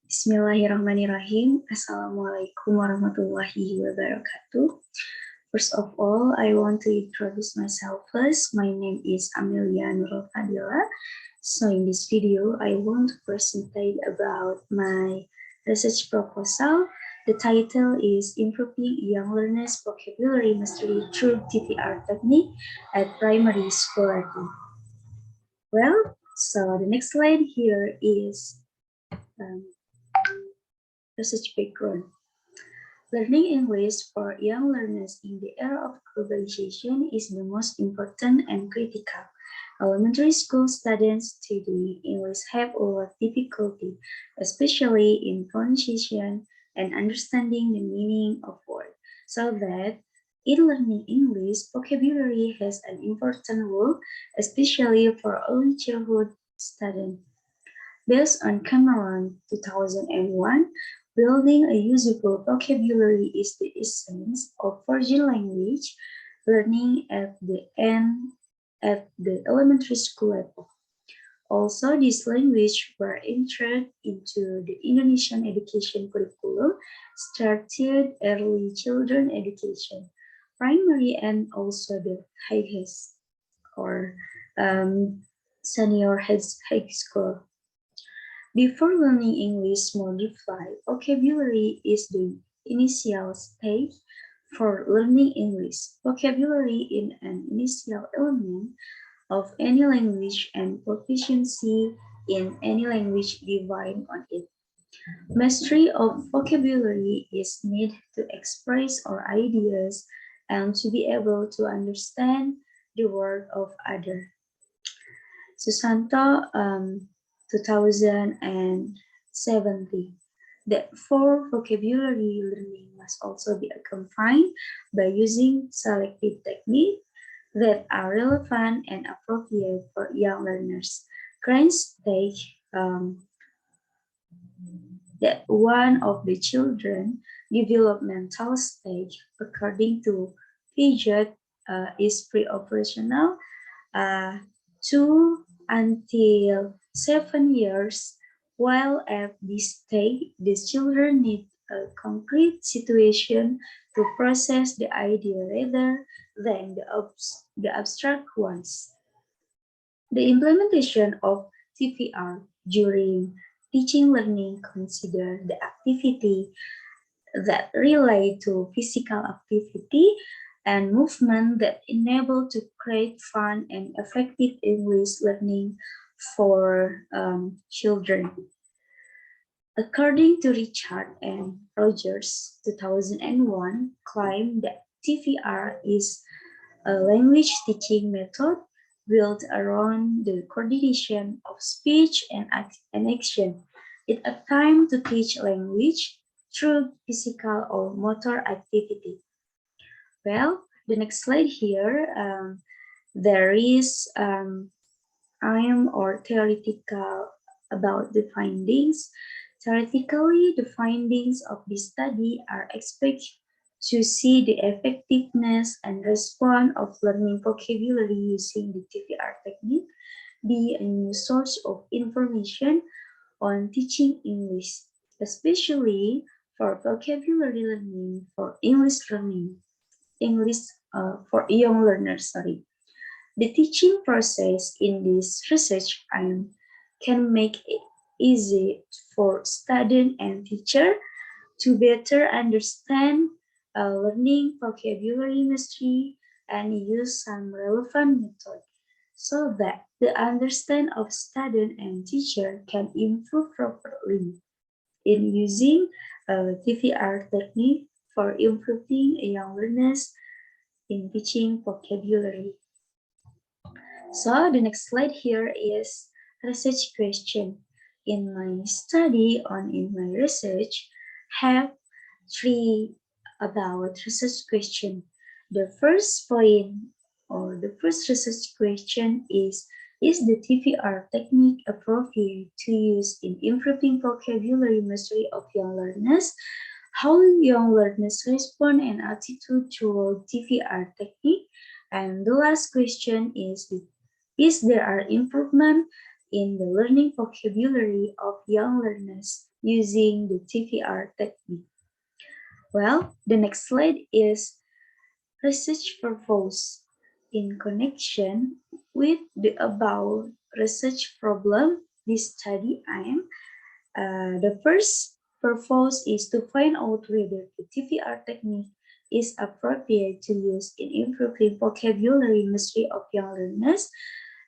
Bismillahirrahmanirrahim. Assalamualaikum warahmatullahi wabarakatuh. First of all, I want to introduce myself first. My name is Amelia Nurul Fadila. So in this video, I want to present about my research proposal. The title is Improving Young Learners' Vocabulary Mastery Through TVR Technique at Primary School Learning. Well, so the next slide here is research background. Learning English for young learners in the era of globalization is the most important and critical. Elementary school students today English have a lot of difficulty, especially in pronunciation and understanding the meaning of words, so that in learning English, vocabulary has an important role, especially for early childhood students. Based on Cameron 2001, building a usable vocabulary is the essence of foreign language learning at the elementary school level. Also, these languages were entered into the Indonesian education curriculum, started early children education, primary and also the highest or senior high school. Before learning English more deeply, vocabulary is the initial stage for learning English. Vocabulary is an initial element of any language and proficiency in any language depend on it. Mastery of vocabulary is needed to express our ideas and to be able to understand the word of others. Susanto 2070. Therefore, vocabulary learning must also be accompanied by using selective techniques that are relevant and appropriate for young learners. Current stage that one of the children developmental stage according to Fidget is pre-operational 2 until 7 years, while at this stage, these children need a concrete situation to process the idea rather than the abstract ones. The implementation of TVR during teaching learning consider the activity that relate to physical activity and movement that enable to create fun and effective English learning for children. According to Richard and Rogers, 2001, claim that TVR is a language teaching method built around the coordination of speech and action. It's a time to teach language through physical or motor activity. Well, the next slide here, there is or theoretical about the findings. Theoretically, the findings of this study are expected to see the effectiveness and response of learning vocabulary using the TVR technique be a new source of information on teaching English, especially for vocabulary learning for English for young learners. The teaching process in this research can make it easy for student and teacher to better understand learning vocabulary mastery and use some relevant method so that the understanding of student and teacher can improve properly in using TVR technique for improving young learners in teaching vocabulary. So the next slide here is research question. In my study in my research, have 3 about research question. The first point or the first research question is the TVR technique appropriate to use in improving vocabulary mastery of young learners? How young learners respond and attitude toward TVR technique? And the last question is there are improvement in the learning vocabulary of young learners using the TVR technique. Well, the next slide is research purpose. In connection with the above research problem, this study aim, the first purpose is to find out whether the TVR technique is appropriate to use in improving vocabulary mastery of young learners.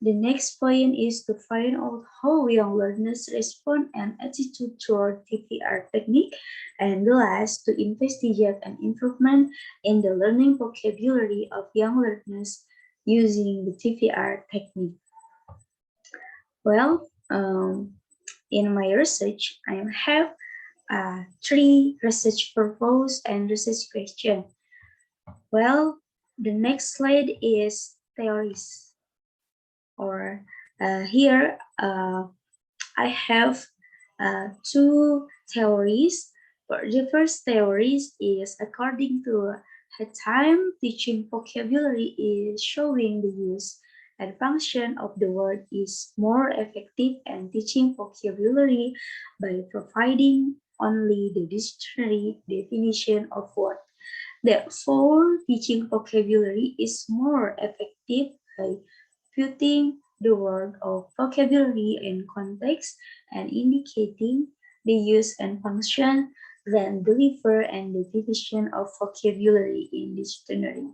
The next point is to find out how young learners respond and attitude toward TPR technique. And the last, to investigate an improvement in the learning vocabulary of young learners using the TPR technique. Well, in my research, I have three research purpose and research question. Well, the next slide is theories. Or here I have two theories. The first theory is according to her time, teaching vocabulary is showing the use and function of the word is more effective and teaching vocabulary by providing only the dictionary definition of word. Therefore, teaching vocabulary is more effective by putting the word of vocabulary in context and indicating the use and function, then deliver and definition of vocabulary in dictionary.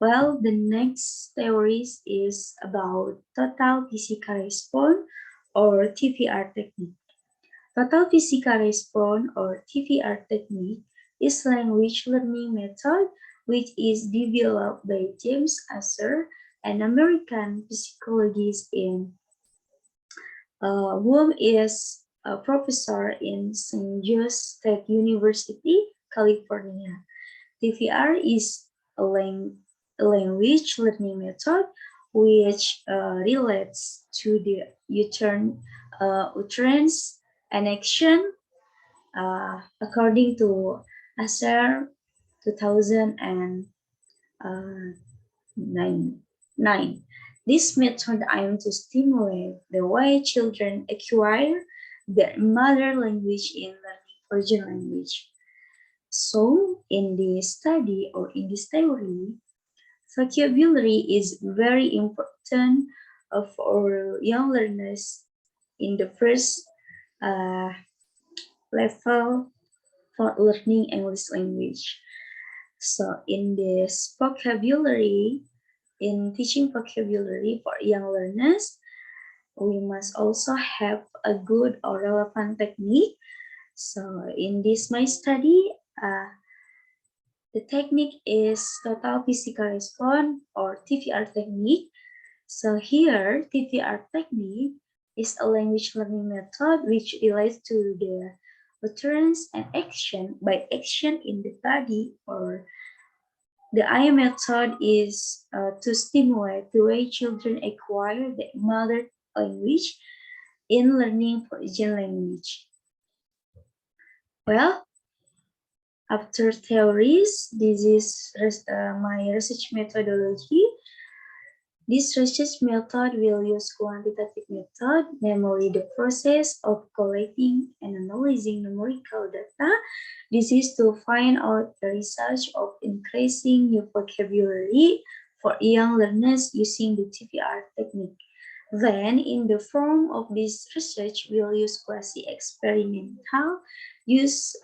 Well, the next theory is about total physical response or TPR technique. Total physical response or TPR technique is language learning method which is developed by James Asser, an American psychologist whom is a professor in St. Joe's State University, California. TVR is a language learning method which relates to the utterance and action according to Asser 2009. This method aims to stimulate the way children acquire their mother language in learning foreign language. So, in this study or in this theory, vocabulary is very important for young learners in the first level for learning English language. So, in this vocabulary, in teaching vocabulary for young learners, we must also have a good or relevant technique. So in this my study, the technique is total physical response or TVR technique. So here, TVR technique is a language learning method which relates to the utterance and action by action in the body, or the I method is to stimulate the way children acquire their mother language in learning foreign language. Well, after theories, this is my research methodology. This research method will use quantitative method, namely the process of collecting and analyzing numerical data. This is to find out the result of increasing new vocabulary for young learners using the TVR technique. Then, in the form of this research, we'll use quasi-experimental use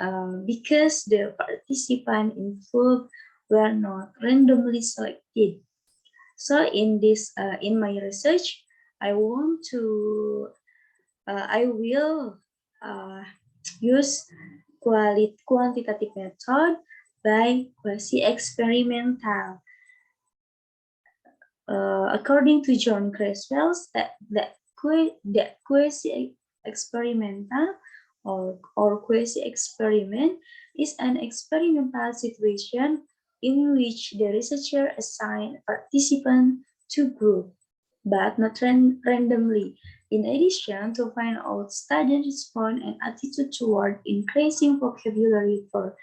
because the participants involved were not randomly selected. So in this, in my research, I will use quantitative method by quasi-experimental. According to John Creswell, that quasi-experimental or quasi-experiment is an experimental situation in which the researcher assigns participants to groups, but not randomly. In addition, to find out student response and attitude toward increasing vocabulary for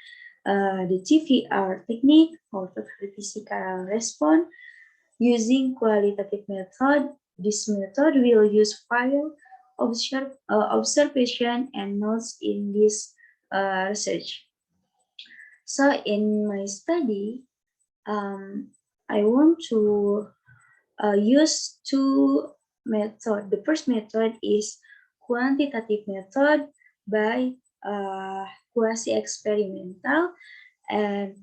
the TVR technique or total physical response using qualitative method, This method will use file observation and notes in this research. So in my study, I want to use two methods. The first method is quantitative method by quasi-experimental, and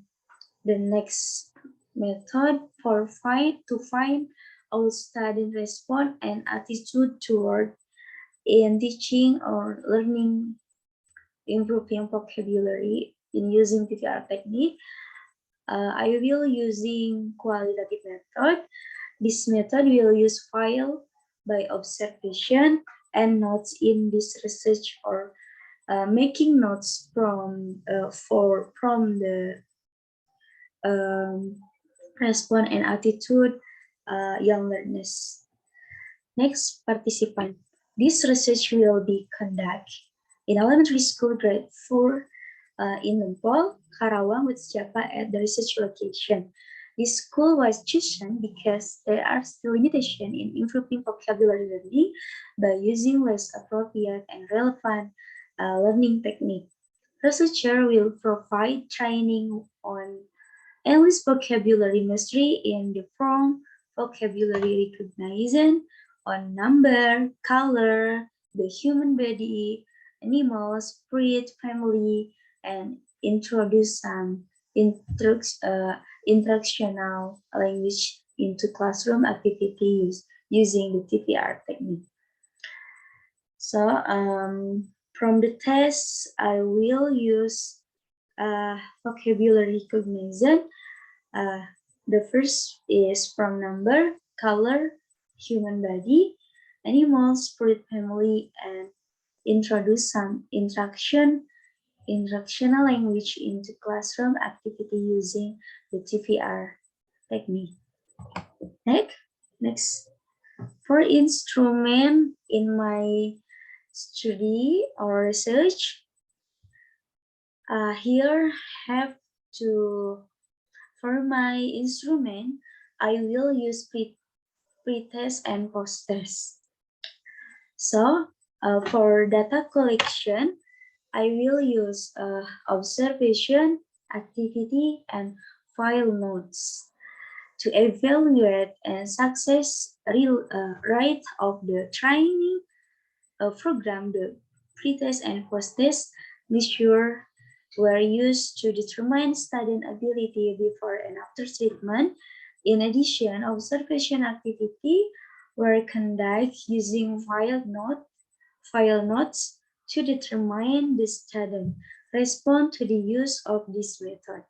the next method to find our student response and attitude toward in teaching or learning, improving vocabulary in using TTR technique. I will using qualitative method. This method will use file by observation and notes in this research, or making notes from the um, response and attitude young learners. Next, participant. This research will be conducted in elementary school grade 4 in Lempol, Karawang, with Java at the research location. This school was chosen because there are still limitations in improving vocabulary learning by using less appropriate and relevant learning technique. Researcher will provide training on English vocabulary mastery in the form vocabulary recognition on number, color, the human body, animals, breed, family, and introduce some instructional language into classroom activities using the TPR technique. So from the test, I will use vocabulary recognition. The first is from number, color, human body, animals, fruit family, and introduce some instructional language into classroom activity using the TPR technique. Next, for instrument in my study or research, here have to, for my instrument, I will use pre-test and post-test. So for data collection, I will use observation, activity, and file notes to evaluate and success rate of the training program. The pre-test and post-test measure were used to determine student ability before and after treatment. In addition, observation activity were conducted using file notes to determine the student response to the use of this method.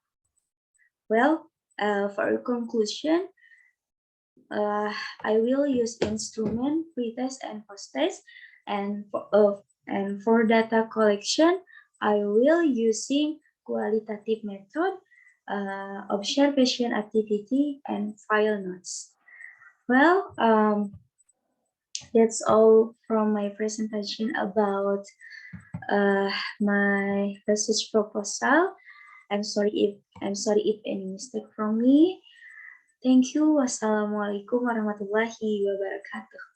Well, for conclusion, I will use instrument, pre-test, and post-test, and for data collection, I will using qualitative method, observation activity, and file notes. Well, that's all from my presentation about my research proposal. I'm sorry if any mistake from me. Thank you. Wassalamualaikum warahmatullahi wabarakatuh.